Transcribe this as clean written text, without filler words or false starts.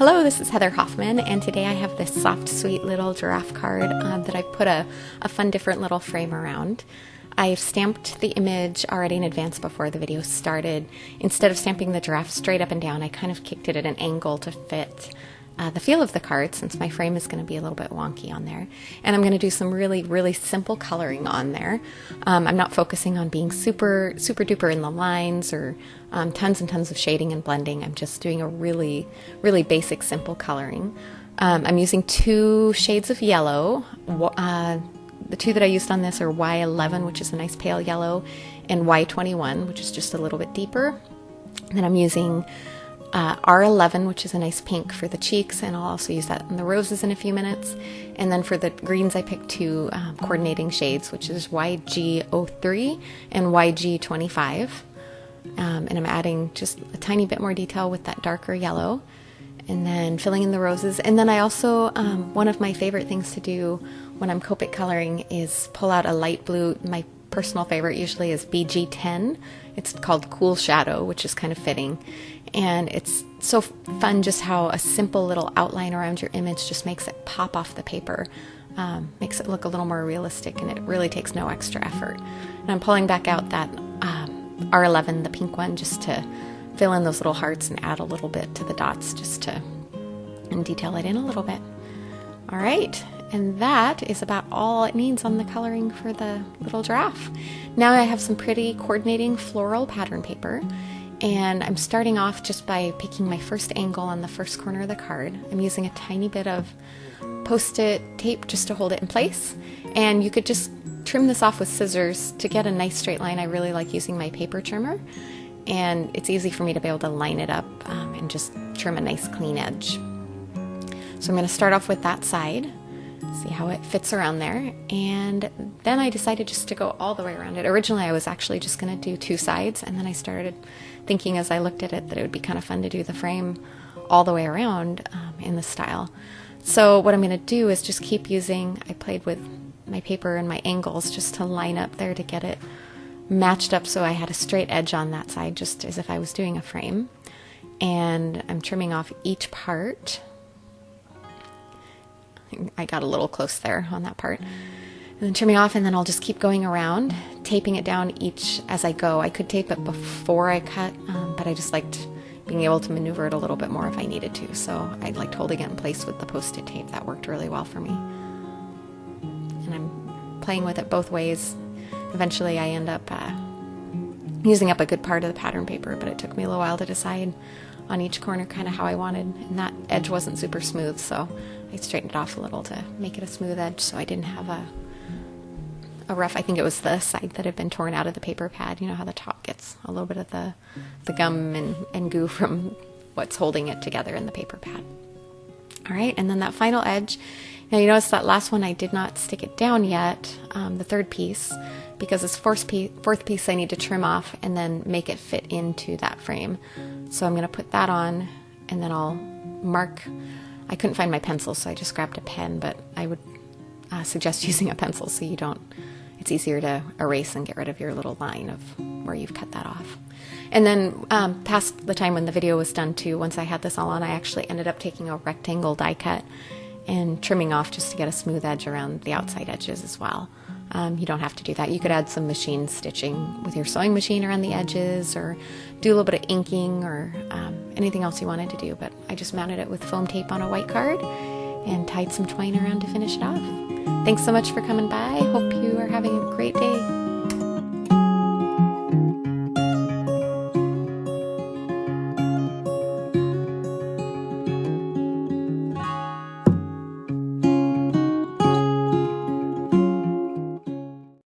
Hello, this is Heather Hoffman, and today I have this soft, sweet little giraffe card that I put a fun, different little frame around. I've stamped the image already in advance before the video started. Instead of stamping the giraffe straight up and down, I kind of kicked it at an angle to fit the feel of the card, since my frame is going to be a little bit wonky on there. And I'm going to do some really, really simple coloring on there. I'm not focusing on being super duper in the lines or tons and tons of shading and blending. I'm just doing a really, really basic, simple coloring. I'm using two shades of yellow. The two that I used on this are Y11, which is a nice pale yellow, and Y21, which is just a little bit deeper. And then I'm using R11, which is a nice pink for the cheeks, and I'll also use that on the roses in a few minutes. And then for the greens, I picked two coordinating shades, which is YG03 and YG25. And I'm adding just a tiny bit more detail with that darker yellow, and then filling in the roses. And then I also, one of my favorite things to do when I'm Copic coloring is pull out a light blue. My personal favorite usually is BG10. It's called Cool Shadow, which is kind of fitting. And it's so fun just how a simple little outline around your image just makes it pop off the paper. Makes it look a little more realistic, and it really takes no extra effort. And I'm pulling back out that R11, the pink one, just to fill in those little hearts and add a little bit to the dots, just to detail it in a little bit. All right, and that is about all it needs on the coloring for the little giraffe. Now I have some pretty coordinating floral pattern paper, and I'm starting off just by picking my first angle on the first corner of the card. I'm using a tiny bit of Post-it tape just to hold it in place, and you could just trim this off with scissors to get a nice straight line. I really like using my paper trimmer, and it's easy for me to be able to line it up and just trim a nice clean edge. So I'm going to start off with that side, see how it fits around there, and then I decided just to go all the way around it. Originally I was actually just going to do two sides, and then I started thinking as I looked at it that it would be kind of fun to do the frame all the way around in this style. So what I'm going to do is just keep using, I played with my paper and my angles just to line up there to get it matched up so I had a straight edge on that side, just as if I was doing a frame. And I'm trimming off each part. I got a little close there on that part. And then trimming off, and then I'll just keep going around, taping it down each as I go. I could tape it before I cut, but I just liked being able to maneuver it a little bit more if I needed to. So I liked holding it in place with the Post-it tape. That worked really well for me. And I'm playing with it both ways. Eventually I end up using up a good part of the pattern paper, but it took me a little while to decide on each corner kind of how I wanted, and that edge wasn't super smooth, so I straightened it off a little to make it a smooth edge so I didn't have a rough, I think it was the side that had been torn out of the paper pad. You know how the top gets a little bit of the gum and goo from what's holding it together in the paper pad. All right, and then that final edge. Now you notice that last one I did not stick it down yet, the third piece, because this fourth piece I need to trim off and then make it fit into that frame. So I'm going to put that on, and then I'll mark. I couldn't find my pencil, so I just grabbed a pen, but I would suggest using a pencil so you don't, it's easier to erase and get rid of your little line of where you've cut that off. And then past the time when the video was done too, once I had this all on, I actually ended up taking a rectangle die cut and trimming off just to get a smooth edge around the outside edges as well. You don't have to do that. You could add some machine stitching with your sewing machine around the edges, or do a little bit of inking, or anything else you wanted to do. But I just mounted it with foam tape on a white card and tied some twine around to finish it off. Thanks so much for coming by. Hope you are having a great